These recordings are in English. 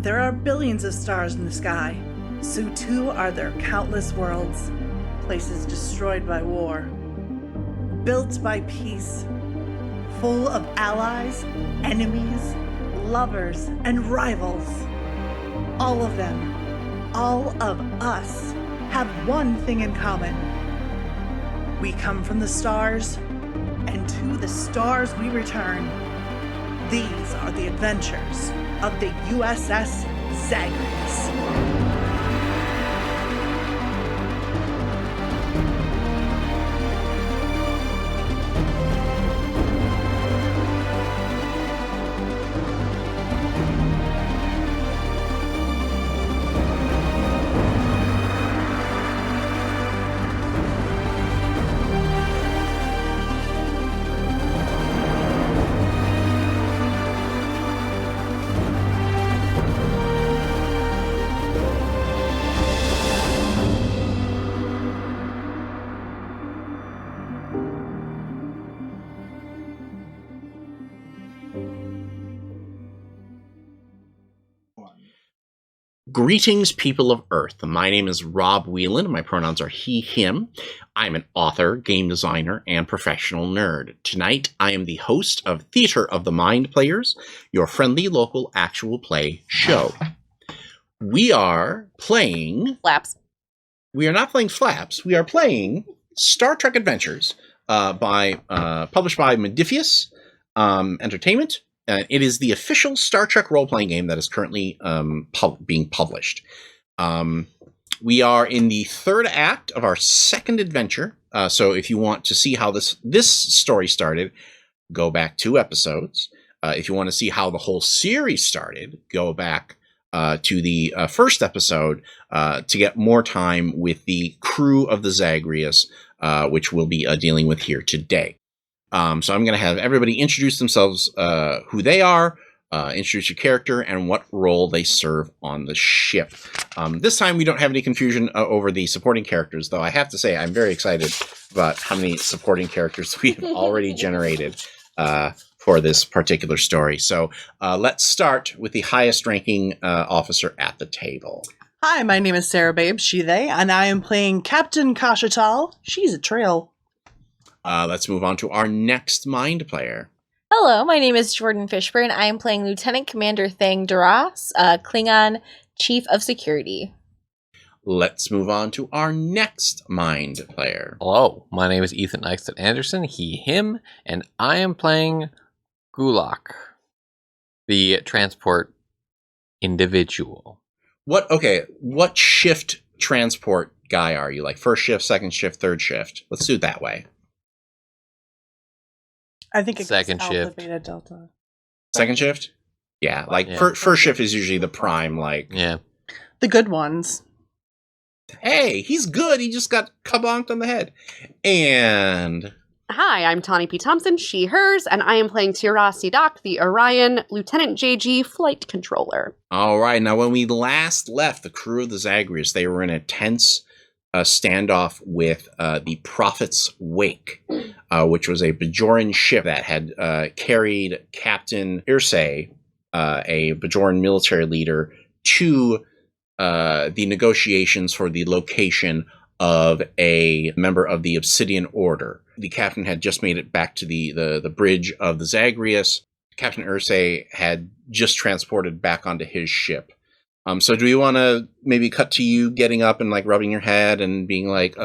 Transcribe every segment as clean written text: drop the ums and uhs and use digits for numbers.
There are billions of stars in the sky, so too are there countless worlds, places destroyed by war, built by peace, full of allies, enemies, lovers, and rivals. All of them, all of us, have one thing in common. We come from the stars, and to the stars we return. These are the adventures of the USS Zagreus. Greetings, people of Earth. My name is Rob Whelan. My pronouns are he, him. I'm an author, game designer, and professional nerd. Tonight, I am the host of Theater of the Mind Players, your friendly local actual play show. We are playing... Flaps. We are not playing Flaps. We are playing Star Trek Adventures, published by Modifius Entertainment. It is the official Star Trek role-playing game that is currently being published. We are in the third act of our second adventure. So if you want to see how this story started, go back 2 episodes. If you want to see how the whole series started, go back to the first episode to get more time with the crew of the Zagreus, which we'll be dealing with here today. So I'm going to have everybody introduce themselves, who they are, introduce your character, and what role they serve on the ship. This time we don't have any confusion over the supporting characters, though I have to say I'm very excited about how many supporting characters we have already generated for this particular story. So let's start with the highest ranking officer at the table. Hi, my name is Sarah Babe, she, they, and I am playing Captain Kashatal. She's a trail. Let's move on to our next mind player. Hello, my name is Jordan Fishburne. I am playing Lieutenant Commander Thang Duras, Klingon Chief of Security. Let's move on to our next mind player. Hello, my name is Ethan Eichstadt Anderson, he, him, and I am playing Gulak, the transport individual. What shift transport guy are you? Like first shift, second shift, third shift? Let's do it that way. I think it's Second Alpha, shift. Beta, Delta. Second shift? Yeah, first shift is usually the prime, Yeah. The good ones. Hey, he's good, he just got kabonked on the head. And... Hi, I'm Tawny P. Thompson, she, hers, and I am playing Tira Cedoc, the Orion Lieutenant JG Flight Controller. All right, now when we last left the crew of the Zagreus, they were in a tense standoff with the Prophet's Wake, which was a Bajoran ship that had carried Captain Irsay, a Bajoran military leader, to the negotiations for the location of a member of the Obsidian Order. The captain had just made it back to the bridge of the Zagreus. Captain Irsay had just transported back onto his ship. So do we want to maybe cut to you getting up and like rubbing your head and being like,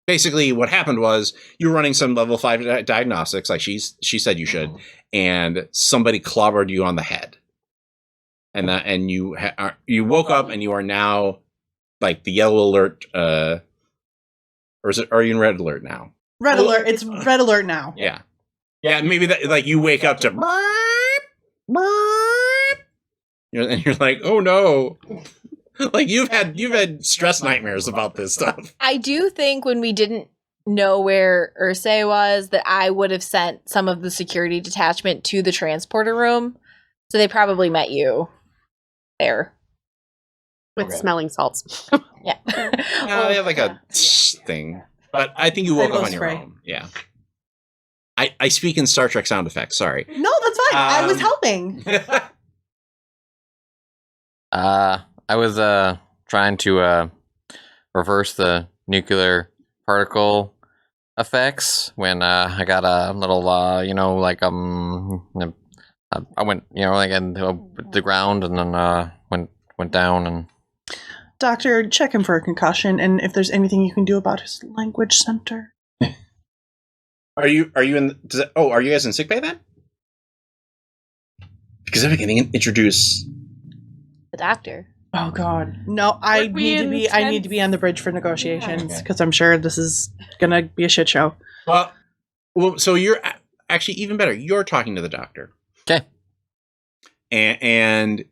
basically what happened was you were running some level 5 diagnostics, like she said you should, and somebody clobbered you on the head. And you woke up and you are now like the yellow alert, or are you in red alert now? Red alert. It's red alert now. Yeah. Yeah, maybe that like you wake up to and you're like, oh no. Like you've had stress nightmares about this stuff. I do think when we didn't know where Ursay was, that I would have sent some of the security detachment to the transporter room. So they probably met you there. With smelling salts. Yeah. They have like a thing. But I think you woke up on your own. Yeah. I speak in Star Trek sound effects, sorry. No, that's fine. I was helping. I was trying to reverse the nuclear particle effects when I got a little I went into the ground and then went down and. Doctor, check him for a concussion, and if there's anything you can do about his language center. Are you in? Are you guys in sickbay then? Because I'm getting introduce The doctor. Oh God, no! I need to be on the bridge for negotiations because I'm sure this is gonna be a shit show. Well, so you're actually even better. You're talking to the doctor. Okay. And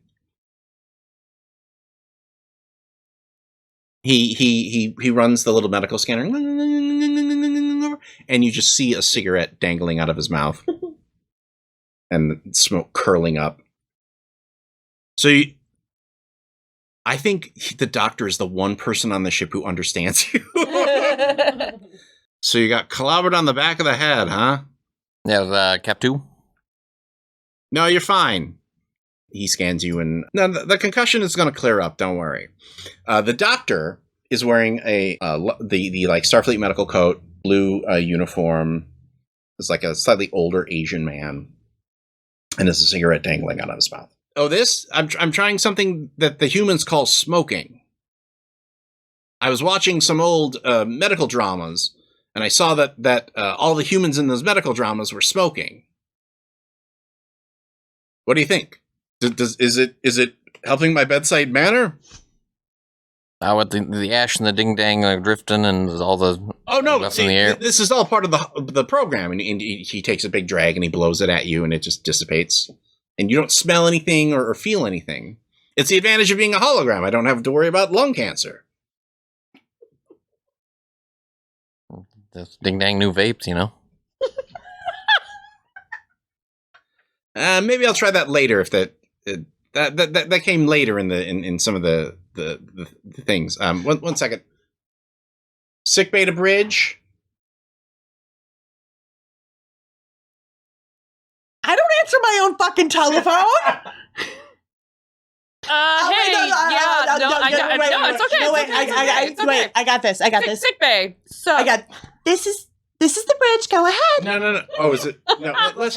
he runs the little medical scanner, and you just see a cigarette dangling out of his mouth, and smoke curling up. So I think the doctor is the one person on the ship who understands you. So you got clobbered on the back of the head, huh? Yeah, Cap 2. No, you're fine. He scans you, and no, the concussion is going to clear up. Don't worry. The doctor is wearing the like Starfleet medical coat, blue uniform. It's like a slightly older Asian man, and there's a cigarette dangling out of his mouth. Oh, I'm trying something that the humans call smoking. I was watching some old medical dramas, and I saw that all the humans in those medical dramas were smoking. What do you think? Is it helping my bedside manner? With the ash and the ding dang drifting and all the stuff in the air. This is all part of the program, and he takes a big drag and he blows it at you, and it just dissipates, and you don't smell anything or feel anything. It's the advantage of being a hologram. I don't have to worry about lung cancer. Those ding dang new vapes, Maybe I'll try that later if that came later in some of the things. One second. Sick bay to bridge. I don't answer my own fucking telephone. It's okay. I got this. Sick bay. So this is the bridge. Go ahead. No. Oh, is it? No. Let's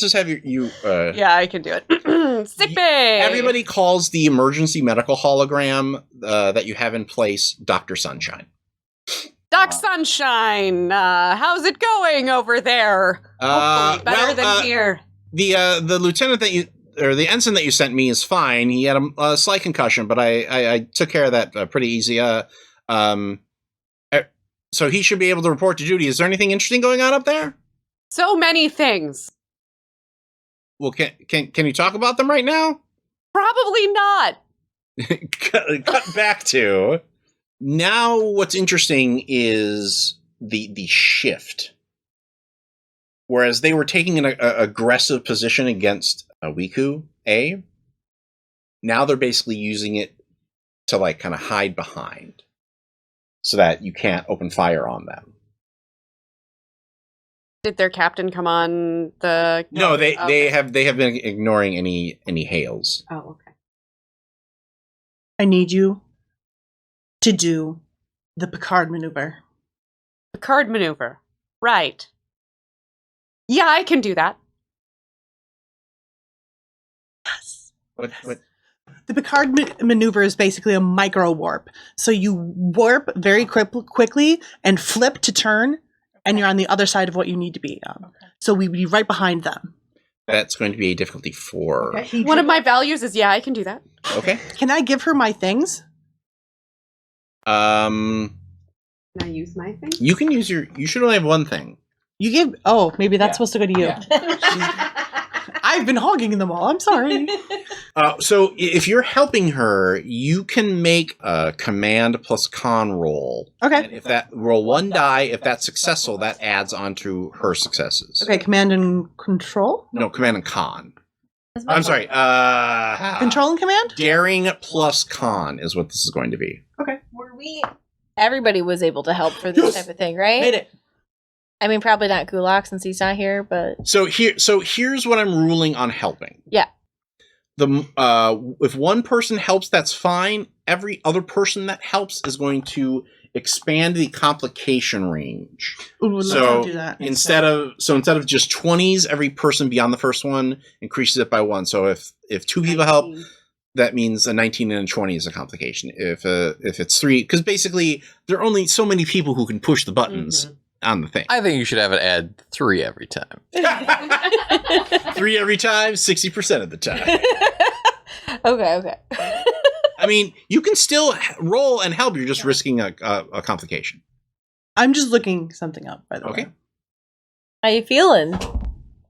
just have you. Yeah, I can do it. Sick bay. Everybody calls the emergency medical hologram that you have in place Dr. Sunshine. Doc Sunshine, how's it going over there? Hopefully better than here. The lieutenant the ensign that you sent me is fine. He had a slight concussion, but I took care of that pretty easy. So he should be able to report to duty. Is there anything interesting going on up there? So many things. Well, can you talk about them right now? Probably not. Cut back to now. What's interesting is the shift. Whereas they were taking an aggressive position against Weeku-A, now they're basically using it to like kind of hide behind, so that you can't open fire on them. Did their captain come on the? No, they have been ignoring any hails. Oh, okay. I need you to do the Picard maneuver. Picard maneuver, right? Yeah, I can do that. Yes. What? The Picard maneuver is basically a micro warp. So you warp very quickly and flip to turn, and you're on the other side of what you need to be on. Okay. So we'd be right behind them. That's going to be a difficulty 4. Okay. One of my values is I can do that. Okay. Can I give her my things? Can I use my thing? You can use you should only have one thing. You gave. Oh, maybe that's supposed to go to you. Yeah. I've been hogging them all. I'm sorry. So if you're helping her, you can make a command plus con roll. Okay. And if that roll 1 die, if that's successful, that adds onto her successes. Okay, command and control? No, command and con. I'm sorry. Control and command? Daring plus con is what this is going to be. Okay. Everybody was able to help for this type of thing, right? Made it. I mean, probably not Gulak since he's not here, but So here's what I'm ruling on helping. Yeah. if one person helps, that's fine. Every other person that helps is going to expand the complication range. Ooh, let's So, not do that. Instead of just 20s, every person beyond the first one increases it by 1. So if 2 people help, 19. that means a 19 and a 20 is a complication. If it's 3, because basically there are only so many people who can push the buttons on the thing. I think you should have it add 3 every time. 3 every time, 60% of the time. Okay. I mean, you can still roll and help. You're just risking a complication. I'm just looking something up, by the Okay. way. How you feeling?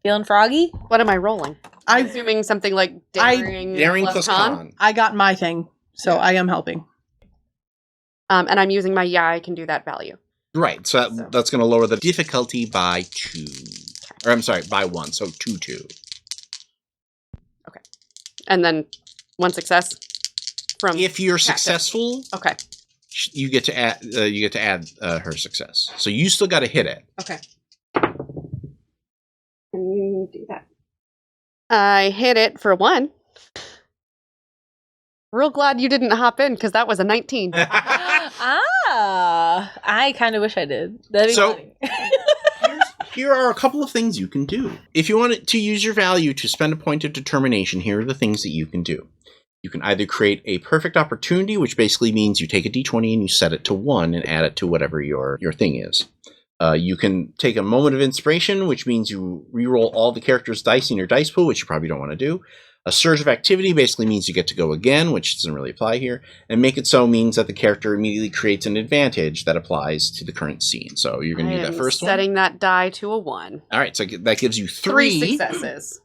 Feeling froggy? What am I rolling? I'm I assuming something like daring, Daring plus con. I got my thing, so Yeah. I am helping. And I'm using my I can do that value. Right. So that's going to lower the difficulty by 2. Or I'm sorry, by 1. So 2. And then 1 success from. If you're Cactus. successful, Okay. you get to add her success. So you still got to hit it. Okay. Do that. I hit it for 1. Real glad you didn't hop in because that was a 19. I kind of wish I did. That'd be So- funny. Here are a couple of things you can do. If you want to use your value to spend a point of determination, here are the things that you can do. You can either create a perfect opportunity, which basically means you take a d20 and you set it to 1 and add it to whatever your thing is. You can take a moment of inspiration, which means you reroll all the characters' dice in your dice pool, which you probably don't want to do. A surge of activity basically means you get to go again, which doesn't really apply here. And make it so means that the character immediately creates an advantage that applies to the current scene. So you're going to do that first one. Setting that die to a 1. All right, so that gives you 3 3 successes.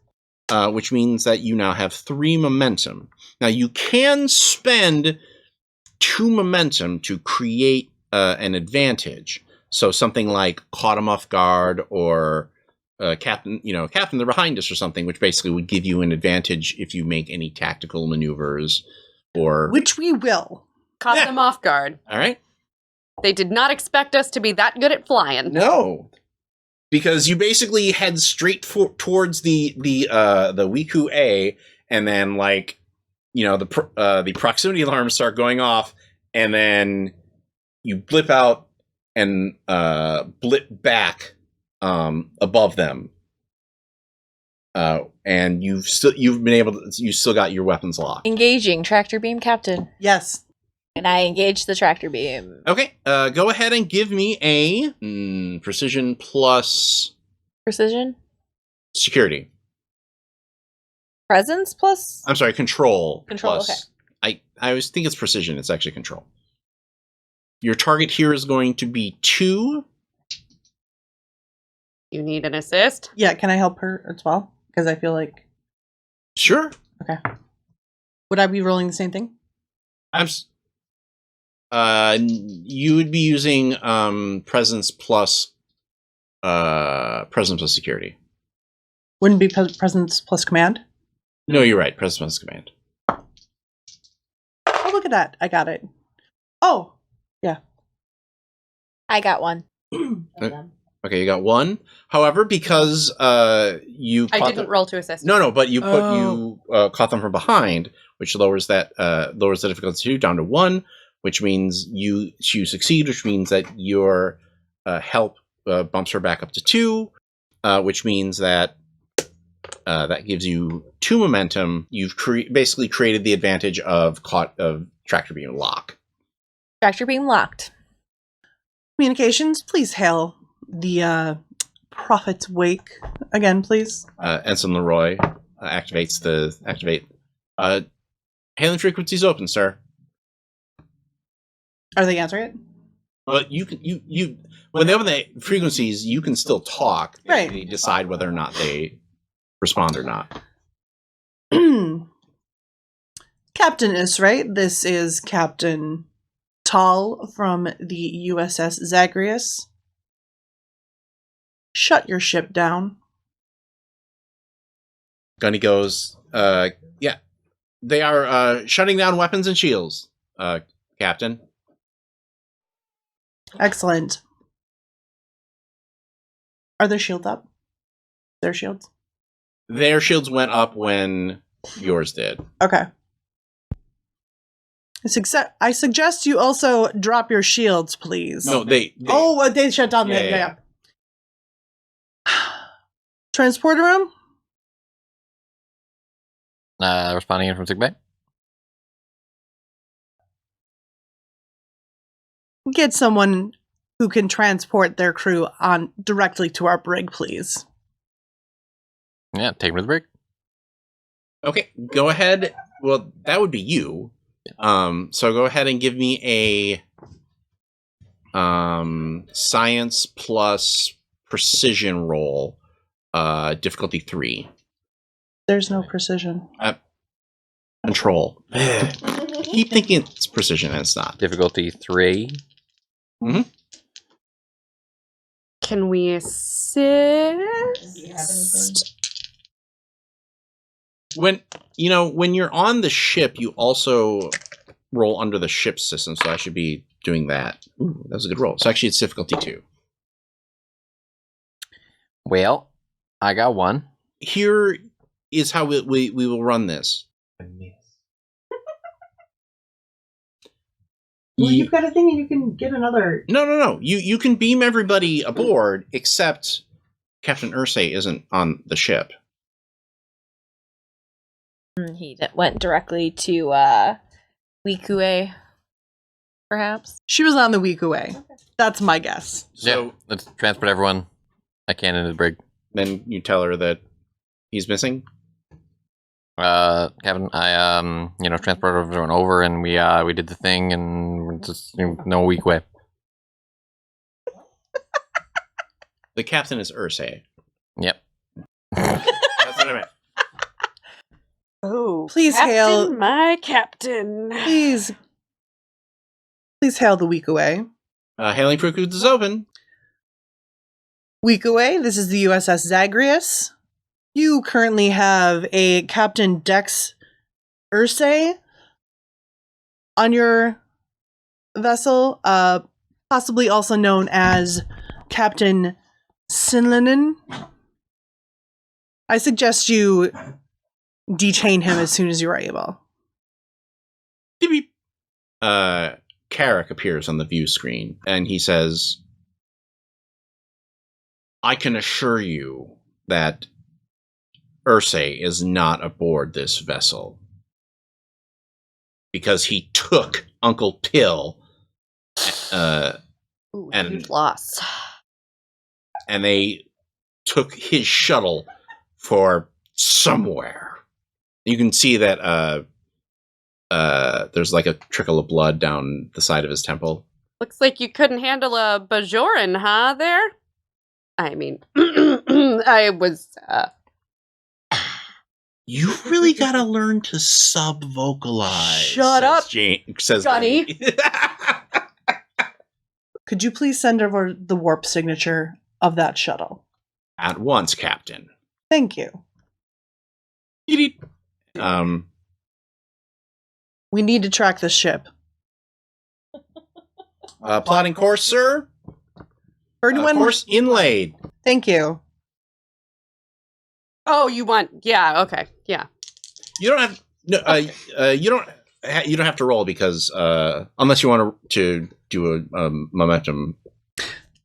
which means that you now have 3 momentum. Now you can spend 2 momentum to create an advantage. So something like caught him off guard or Captain, they're behind us or something, which basically would give you an advantage if you make any tactical maneuvers or. Which we will. Caught Yeah. them off guard. All right. They did not expect us to be that good at flying. No, because you basically head straight towards the Weeku-A, and then the proximity alarms start going off, and then you blip out and blip back above them, and you still got your weapons locked. Engaging tractor beam captain. Yes. And I engage the tractor beam. Okay, go ahead and give me a precision plus Precision? security. Presence plus? I'm sorry, control. Control, plus. I always think it's precision. It's actually control. Your target here is going to be 2. You need an assist? Yeah, can I help her as well? Because I feel like... Sure. Okay. Would I be rolling the same thing? You would be using presence plus security. Wouldn't be presence plus command? No, you're right. Presence plus command. Oh, look at that. I got it. Oh, yeah. I got one. Okay, you got 1. However, because you I caught didn't them, roll to assist. no, but you Oh. caught them from behind, which lowers the difficulty 2 down to 1, which means you succeed, which means that your help bumps her back up to 2, which means that that gives you 2 momentum. You've basically created the advantage of tractor beam lock. Tractor beam locked. Communications, Please hail the Prophet's Wake again, please. Ensign Leroy activate. Hailing frequencies open, sir. Are they answering it? But you can when they open the frequencies, you can still talk. Right. They decide whether or not they respond or not. Captain is right. This is Captain Tall from the USS Zagreus. Shut your ship down. Gunny goes, yeah, they are shutting down weapons and shields, Captain. Excellent. Are their shields up? Their shields? Their shields went up when Yours did. Okay. I suggest you also drop your shields, please. No, they they shut down. Yeah. Transporter room? Responding in from sickbay. Get someone who can transport their crew on directly to our brig, please. Yeah, take him to the break. Okay, go ahead. Well, that would be you. So go ahead and give me a science plus precision roll, difficulty 3. There's no precision. Control. Keep thinking it's precision, and it's not. Difficulty 3. Can we assist? When you're on the ship, you also roll under the ship system, so I should be doing that. Ooh, that was a good roll. So actually, it's difficulty 2. Well, I got 1. Here is how we will run this. Well, you've got a thing and you can get another. No. You can beam everybody aboard, except Captain Ursay isn't on the ship. He went directly to Weeku-A, perhaps. She was on the Weeku-A. That's my guess. So Yeah, let's transport everyone I can into the brig. then you tell her that he's missing. Kevin, I transported everyone over, and we did the thing, and we're just no Weeku-A. The captain is Ursay. Yep. That's what I meant. Oh, Please hail. my captain. Please hail the Weeku-A. Hailing Fructus is open. Weeku-A, this is the USS Zagreus. You currently have a Captain Dex Ursay on your vessel, possibly also known as Captain Sinlinen. I suggest you detain him as soon as you are able. Beep, beep. Carrick appears on the view screen, and he says, I can assure you that Ursay is not aboard this vessel because he took Uncle Pill Ooh, and- huge loss. and they took his shuttle for somewhere. You can see that there's like a trickle of blood down the side of his temple. Looks like you couldn't handle a Bajoran, huh, there? I mean, I was, You really gotta learn to sub-vocalize. Shut up, says Gunny. Could you please send over the warp signature of that shuttle? At once, Captain. Thank you. We need to track this ship. Plotting course, sir. Everyone, Course inlaid. thank you. oh, you want, yeah, okay, yeah. You don't have you don't have to roll because unless you want to do a momentum.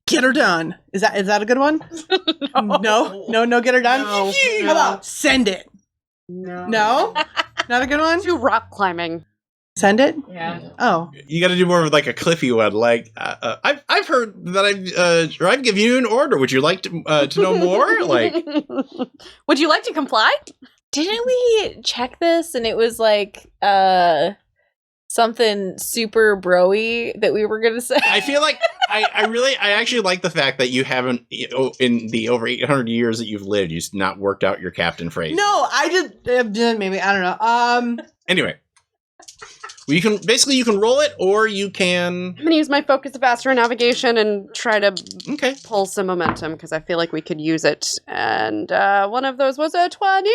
Get her done. Is that a good one? No, get her done. No. How about send it? No. No, not a good one. Do rock climbing. Send it. Yeah. Oh, You got to do more of like a Cliffy one. Like I've heard that I've given you an order. Would you like to know more? Like, would you like to comply? Didn't we check this and it was like something super bro-y that we were gonna say? I feel like I actually like the fact that you haven't in the over 800 years that you've lived, you've not worked out your captain phrase. no, I just maybe I don't know. Anyway, well, you can roll it or you can. I'm gonna use my focus of astronavigation and try to Okay. pull some momentum because I feel like we could use it. And one of those was a 20.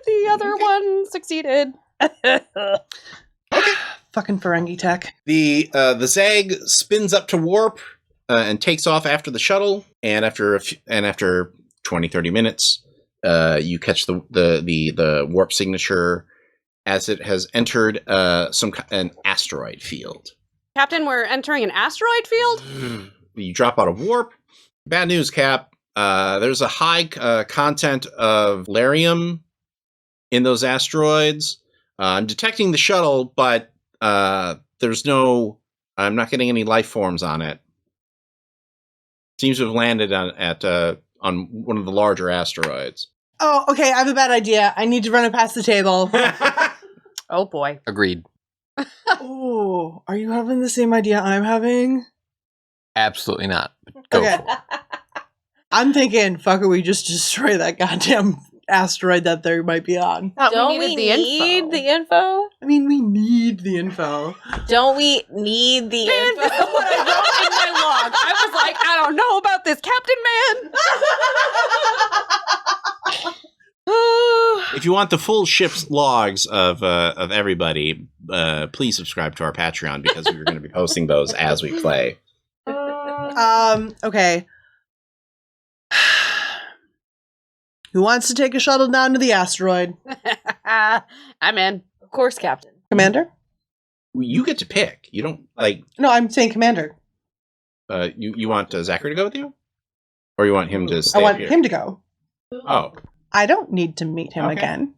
The other one succeeded. Fucking Ferengi tech. The Zag spins up to warp and takes off after the shuttle. And after 20-30 minutes, you catch the warp signature as it has entered an asteroid field. Captain, we're entering an asteroid field? You drop out of warp. Bad news, Cap. There's a high content of barium in those asteroids. I'm detecting the shuttle, but there's no... I'm not getting any life forms on it. Seems to have landed on one of the larger asteroids. Oh, okay. I have a bad idea. I need to run it past the table. Oh boy. Agreed. Oh, are you having the same idea I'm having? Absolutely not. Go Okay. for it. I'm thinking, fucker, we just destroy that goddamn asteroid that there might be on. Don't we need the info? I mean, we need the info. Don't we need the Man, info? this is what I wrote in my log. I was like, I don't know about this, Captain Man. If you want the full ship's logs of everybody, please subscribe to our Patreon because we're going to be posting those as we play. Okay. Who wants to take a shuttle down to the asteroid? I'm in. Of course, Captain. Commander? You get to pick. You don't like. No, I'm saying Commander. You want Zachary to go with you, or you want him to stay I want here? him to go. Oh, I don't need to meet him Okay. again.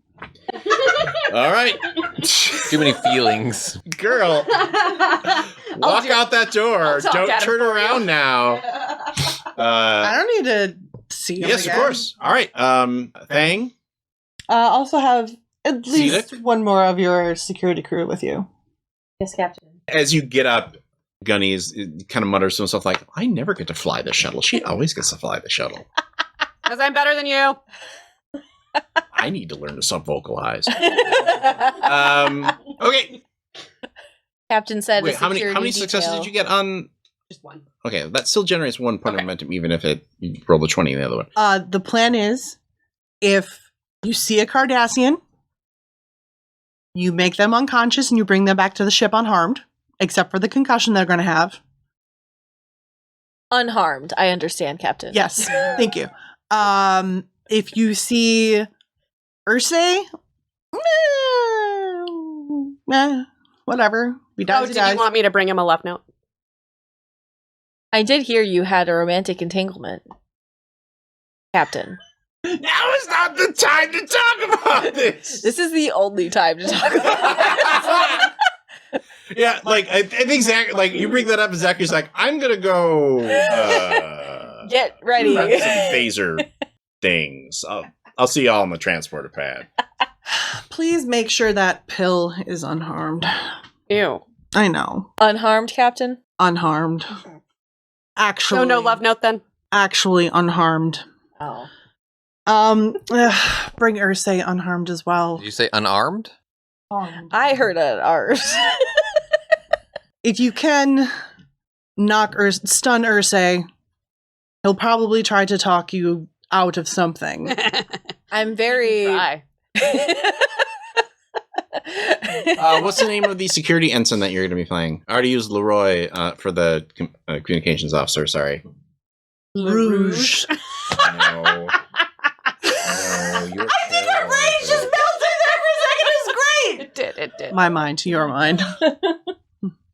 all right, Too many feelings. girl. Walk out that door. I'll talk Don't at him turn for you. around now. I don't need to see him Yes, again. of course. All right. Thang. Also have at least Cedoc? one more of your security crew with you. Yes, Captain. As you get up, Gunny's kind of mutters to himself like, "I never get to fly the shuttle. She always gets to fly the shuttle. Because I'm better than you. I need to learn to sub-vocalize." Okay. Captain said Wait, a how many security successes detail. did you get on? Just one. Okay, that still generates 1 point of Okay. momentum, even if you roll the 20 in the other one. The plan is, if you see a Cardassian, you make them unconscious and you bring them back to the ship unharmed, except for the concussion they're going to have. Unharmed, I understand, Captain. Yes, thank you. If you see Ursay, whatever. We Oh, dies, did you want me to bring him a left note? I did hear you had a romantic entanglement, Captain. Now is not the time to talk about this. This is the only time to talk about it. Yeah, like I think Zach, like you bring that up, and Zachary's like, "I'm gonna go Get ready. run some phaser things. I'll see y'all on the transporter pad." Please make sure that pill is unharmed. Ew. I know. Unharmed, Captain? Unharmed. Actually. So no love note then? Actually unharmed. Oh. Bring Ursay unharmed as well. Did you say unarmed? I heard it ours. If you can stun Ursay, he'll probably try to talk you out of something. I'm very... Try. What's the name of the security ensign that you're going to be playing? I already used Leroy for the communications officer. Sorry. Rouge. No. You're just melted there for a second. It was great. It did. My mind to your mind.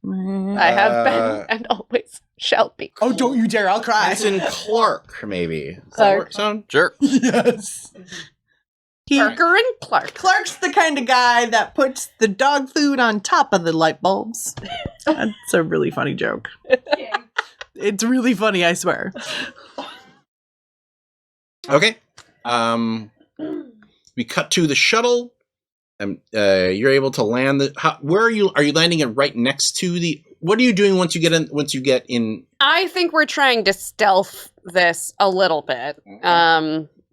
I have been and always shall be. Oh, don't you dare. I'll cry. Ensign Clark, maybe. Does that Clark. work, sound? Sure. Yes. Parker and Clark. Clark's the kind of guy that puts the dog food on top of the light bulbs. That's a really funny joke. It's really funny, I swear. Okay. We cut to the shuttle. You're able to land the. Where are you? Are you landing it right next to the? What are you doing once you get in? Once you get in? I think we're trying to stealth this a little bit,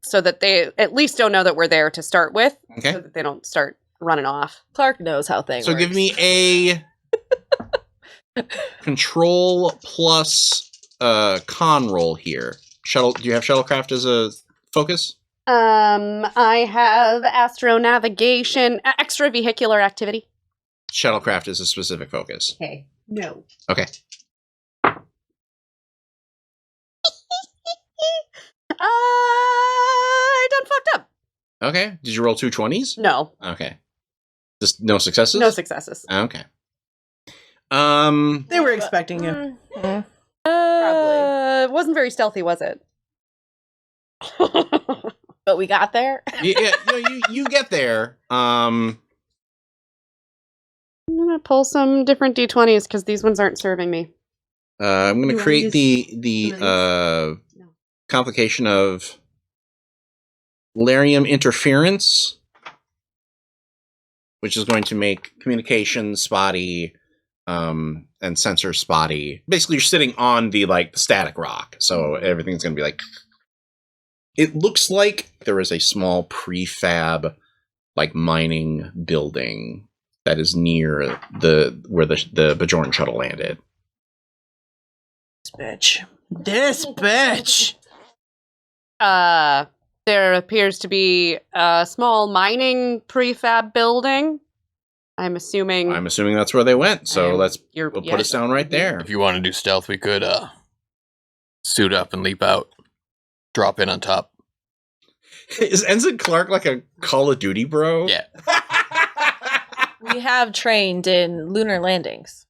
so that they at least don't know that we're there to start with, Okay. so that they don't start running off. Clark knows how things So work. give me a control plus con roll here. Shuttle. Do you have shuttlecraft as a focus? I have astronavigation, extravehicular activity. Shuttlecraft is a specific focus. Okay. No. Okay. I done fucked up. Okay. Did you roll 2 20s? No. Okay. Just no successes? No successes. Okay. They were expecting you. Mm. Probably. It wasn't very stealthy, was it? But we got there. you get there. I'm gonna pull some different d20s because these ones aren't serving me. I'm going You to wanna create use the No. complication of Larium interference, which is going to make communication spotty, and sensor spotty. Basically, you're sitting on the static rock, so everything's going to be like. It looks like there is a small prefab, mining building that is near where the Bajoran shuttle landed. This bitch. There appears to be a small mining prefab building. I'm assuming that's where they went. So you're we'll put us down right there. If you want to do stealth, we could suit up and leap out, drop in on top. Is Ensign Clark like a Call of Duty bro? Yeah. We have trained in lunar landings.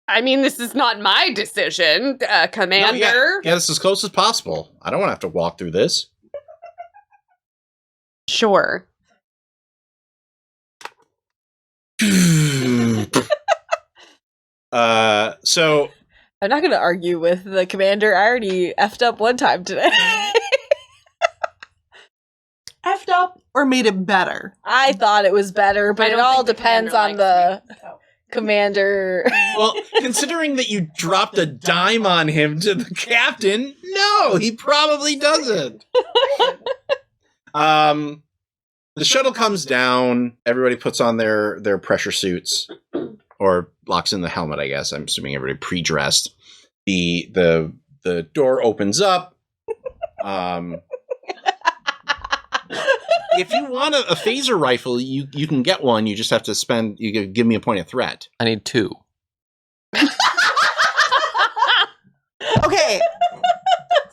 I mean, this is not my decision, Commander. No, yeah, this as close as possible. I don't want to have to walk through this. Sure. So I'm not going to argue with the commander. I already effed up one time today. Effed up or made it better? I thought it was better, I but it don't all think the depends commander on likes the commander. well, considering that you dropped a dime on him to the captain, no, he probably doesn't. The shuttle comes down. Everybody puts on their pressure suits, or locks in the helmet. I guess I'm assuming everybody pre-dressed. The door opens up. If you want a phaser rifle, you can get one. You just have to spend. You can give me a point of threat. I need 2. Okay.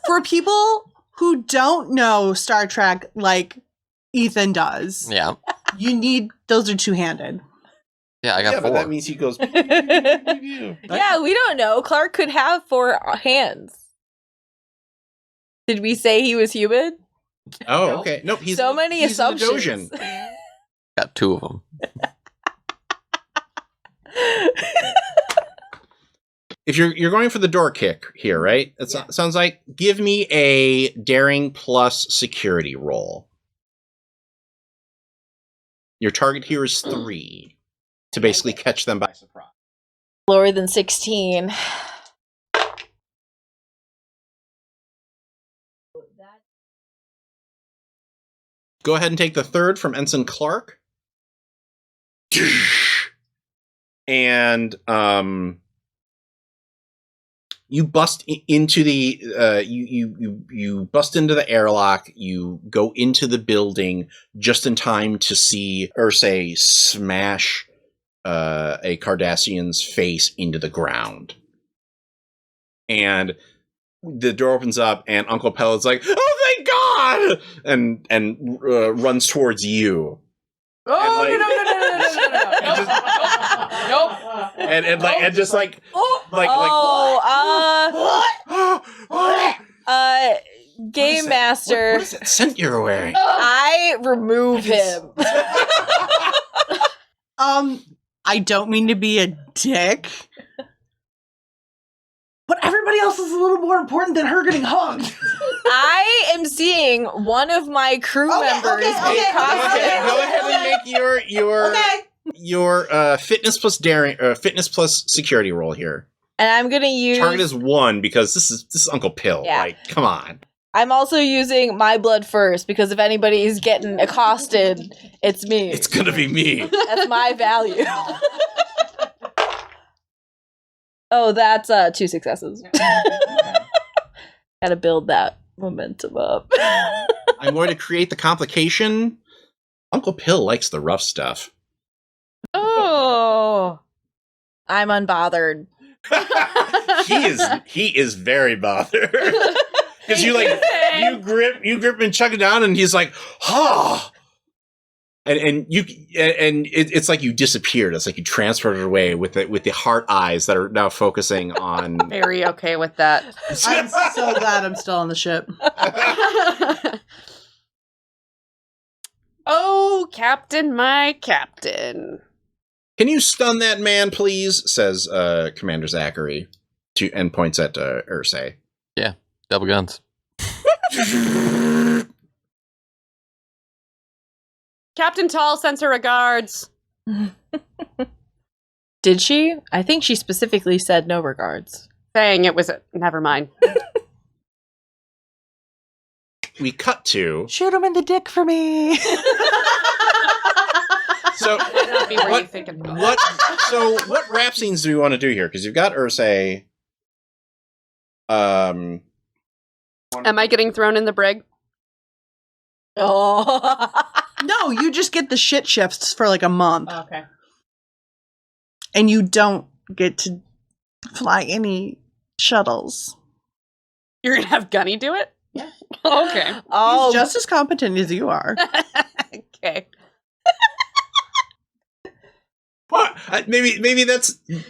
For people who don't know Star Trek like Ethan does, Yeah. you need those are two-handed. Yeah, I got 4. but that means he goes. Yeah, we don't know. Clark could have 4 hands. Did we say he was human? Oh, No. okay. Nope. He's So many he's an assumptions. Dojin. Got 2 of them. If you're going for the door kick here, right? It sounds like give me a daring plus security roll. Your target here is 3 to basically catch them by surprise. Lower than 16. Go ahead and take the 3rd from Ensign Clark. And you bust into the you bust into the airlock. You go into the building just in time to see Ursay smash a Cardassian's face into the ground. And the door opens up, and Uncle Pellet's like, "Oh, thank God!" and runs towards you. Oh, And, Nope. And just like Game Master. What is that scent you're wearing? I remove him. I don't mean to be a dick, but everybody else is a little more important than her getting hugged. I am seeing one of my crew members be accosted. Go ahead and make your fitness plus daring fitness plus security roll here. And I'm gonna use Target is 1 because this is Uncle Pill. Yeah. Like, come on. I'm also using my blood first because if anybody is getting accosted, it's me. It's gonna be me. That's my value. Oh, that's 2 successes. Gotta build that momentum up. I'm going to create the complication. Uncle Pill likes the rough stuff. Oh, I'm unbothered. He is very bothered. Because you grip and chuck it down, and he's like, "Oh, it's like you disappeared. It's like you transported away with the heart eyes that are now focusing on. Very okay with that. I'm so glad I'm still on the ship. Oh, Captain, my Captain. Can you stun that man, please? Says Commander Zachary, and points at Ursay. Yeah, double guns. Captain Tall sends her regards. Did she? I think she specifically said no regards. Saying it was never mind. We cut to Shoot him in the dick for me. so Might not be where you think it was. what rap scenes do we want to do here? Because you've got Ursay. Am I getting thrown in the brig? Oh. No, you just get the shit shifts for like a month. Okay. And you don't get to fly any shuttles. You're gonna have Gunny do it? Yeah. Okay. Oh, He's just as competent as you are. Okay. What? Maybe that's the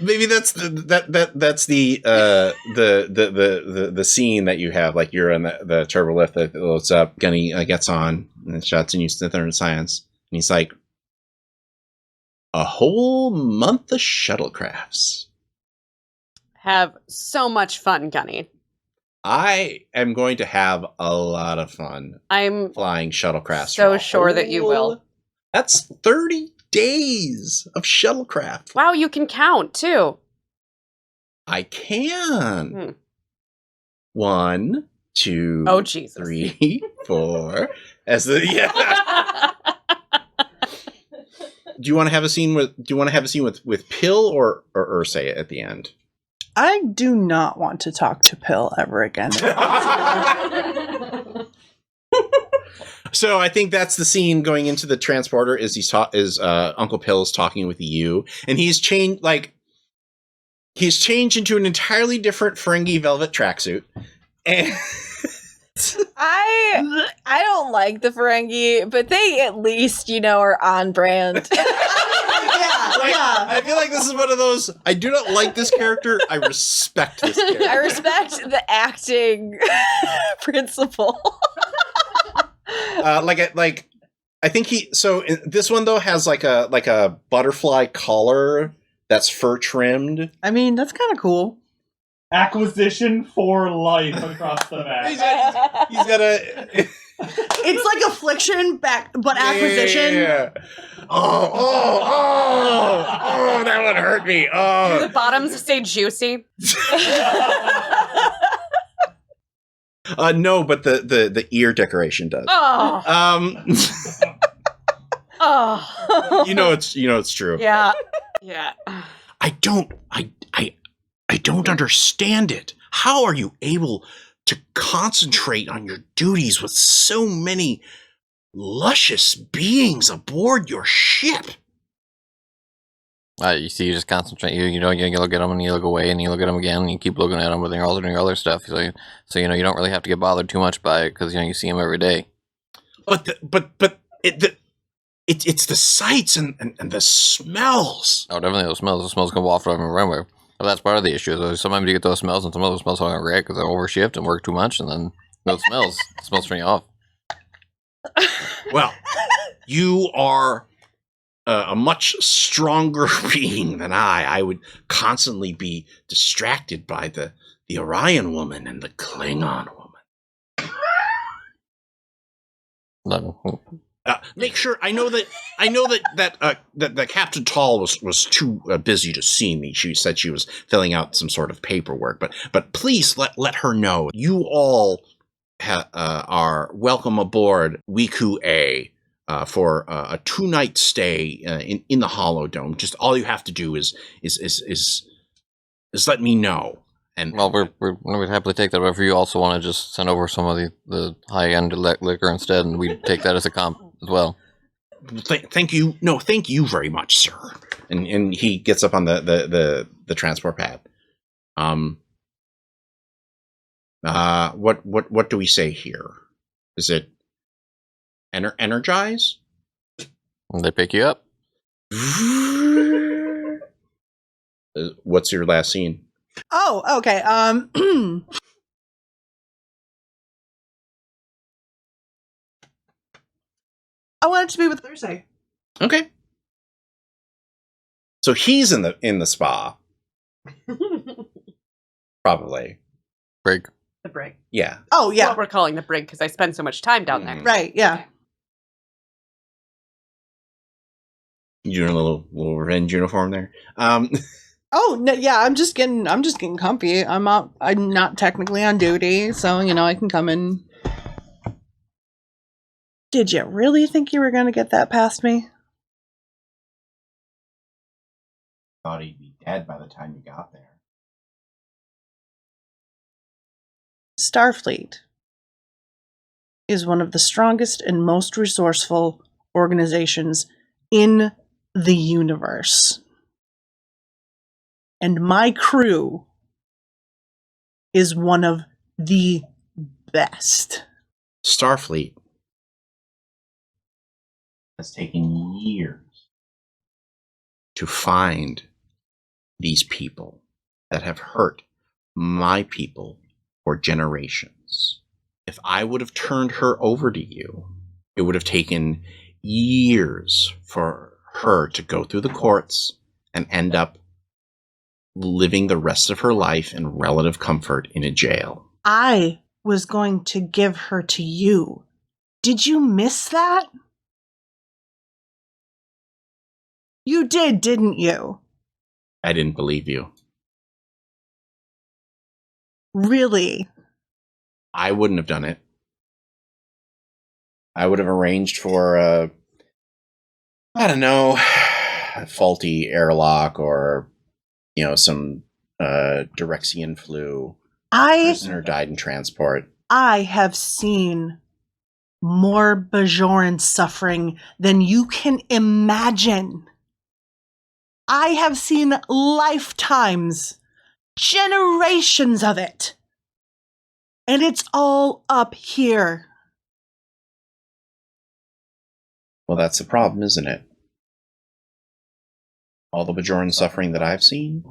scene that you have. Like you're on the turbo lift that loads up. Gunny gets on and shots, and you sit there in silence. And he's like, "A whole month of shuttlecrafts. Have so much fun, Gunny. I am going to have a lot of fun I'm flying shuttlecrafts. so for a sure that you will. That's 30 days of shuttlecraft. Wow, you can count too. I can. Hmm. 1, 2, Oh Jesus. 3, 4. As the Do you want to have a scene with Pill or Ursay at the end? I do not want to talk to Pill ever again. So I think that's the scene going into the transporter. Uncle Pill's talking with you, and he's changed into an entirely different Ferengi velvet tracksuit, and I don't like the Ferengi, but they at least, are on brand. Yeah. I feel like this is one of those. I do not like this character. I respect this character. I respect the acting principle. I think this one though has like a butterfly collar that's fur trimmed. I mean, that's kind of cool. Acquisition for life across the map. He's got a. It's like affliction but acquisition. Yeah. Oh, that would hurt me. Do Oh. the bottoms stay juicy? No, but the ear decoration does. Oh. Oh. it's true. Yeah. Yeah. I don't understand it. How are you able to concentrate on your duties with so many luscious beings aboard your ship? You see, you just concentrate. You look at them and you look away and you look at them again and you keep looking at them, but they're all doing other stuff. So you don't really have to get bothered too much by it because you see them every day. But it's the sights and the smells. Oh, definitely those smells. Those smells can waft over and remember. But that's part of the issue. So sometimes you get those smells, and some of those smells are great because they overshift and work too much, and then those smells turn you off. Well, you are a much stronger being than I. I would constantly be distracted by the Orion woman and the Klingon woman. Make sure I know that Captain Tall was too busy to see me. She said she was filling out some sort of paperwork, but please let her know you all are welcome aboard Weeku-A for a 2-night stay in the Hollow Dome. Just all you have to do is let me know. And well, we'd happily take that. But if you also want to just send over some of the high-end liquor instead, and we'd take that as a comp as well. Thank you. No, thank you very much, sir. And he gets up on the transport pad. What do we say here? Is it energize? They pick you up. What's your last scene? Oh, okay. I wanted to be with Thursday. Okay. So he's in the spa, probably. Brig. The brig. Yeah. Oh, yeah. What we're calling the brig because I spend so much time down there. Right, yeah. You doing a little revenge uniform there? Oh, no, yeah, I'm just getting comfy. I'm not technically on duty, so, I can come in. Did you really think you were going to get that past me? Thought he'd be dead by the time you got there. Starfleet is one of the strongest and most resourceful organizations in the universe. And my crew is one of the best. Starfleet has taken years to find these people that have hurt my people for generations. If I would have turned her over to you, it would have taken years for her to go through the courts and end up living the rest of her life in relative comfort in a jail. I was going to give her to you. Did you miss that? You did, didn't you? I didn't believe you. Really? I wouldn't have done it. I would have arranged for a faulty airlock or, some Direxian flu. Prisoner died in transport. I have seen more Bajoran suffering than you can imagine. I have seen lifetimes, generations of it. And it's all up here. Well, that's the problem, isn't it? All the Bajoran suffering that I've seen,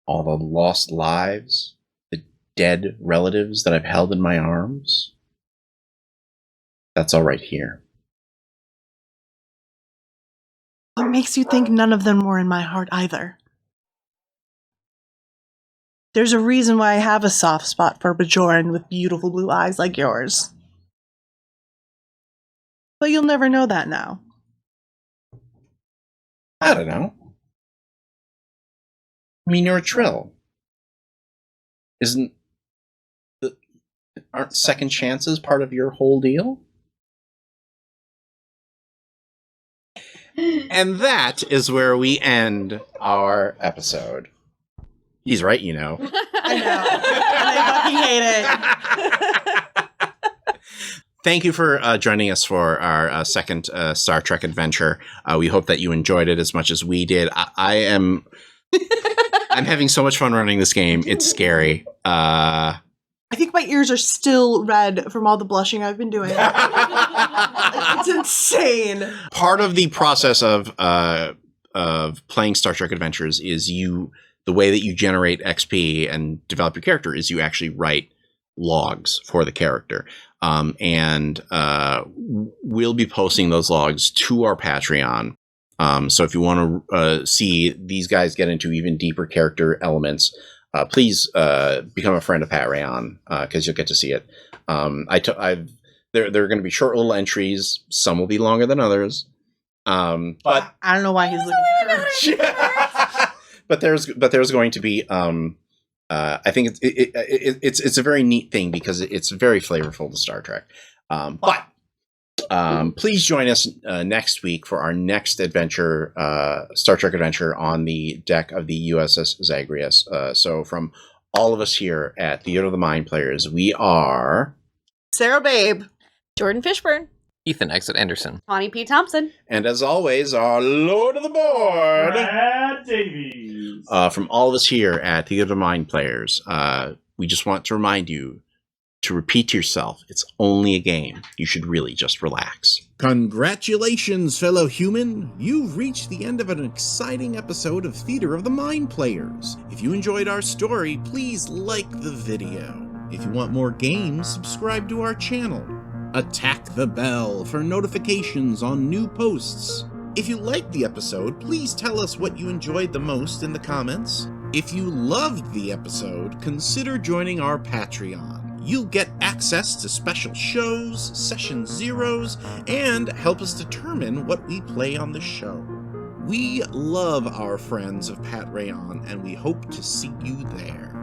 all the lost lives, the dead relatives that I've held in my arms, that's all right here. What makes you think none of them were in my heart either? There's a reason why I have a soft spot for Bajoran with beautiful blue eyes like yours. But you'll never know that now. I don't know. I mean, you're a Trill. Aren't second chances part of your whole deal? And that is where we end our episode. He's right, I know. And I fucking hate it. Thank you for joining us for our second Star Trek adventure. We hope that you enjoyed it as much as we did. I'm having so much fun running this game. It's scary. I think my ears are still red from all the blushing I've been doing. It's insane. Part of the process of playing Star Trek Adventures is the way that you generate XP and develop your character is you actually write logs for the character. And we'll be posting those logs to our Patreon. So if you want to see these guys get into even deeper character elements, please become a friend of Patreon because you'll get to see it. They're going to be short little entries. Some will be longer than others. But I don't know why he's looking at her. but there's going to be I think it's a very neat thing because it's very flavorful to Star Trek. But please join us next week for our next adventure, Star Trek adventure on the deck of the USS Zagreus. So from all of us here at Theater of the Mind Players, we are Sarah Babe. Jordan Fishburne. Ethan Exit Anderson. Tawny P. Thompson. and as always, our Lord of the Board. Brad Davies. From all of us here at Theater of the Mind Players, we just want to remind you to repeat to yourself, it's only a game. You should really just relax. Congratulations, fellow human! You've reached the end of an exciting episode of Theater of the Mind Players. If you enjoyed our story, please like the video. If you want more games, subscribe to our channel. Attack the bell for notifications on new posts. If you liked the episode, please tell us what you enjoyed the most in the comments. If you loved the episode, consider joining our Patreon. You'll get access to special shows, session zeros, and help us determine what we play on the show. We love our friends of Pat Rayon, and we hope to see you there.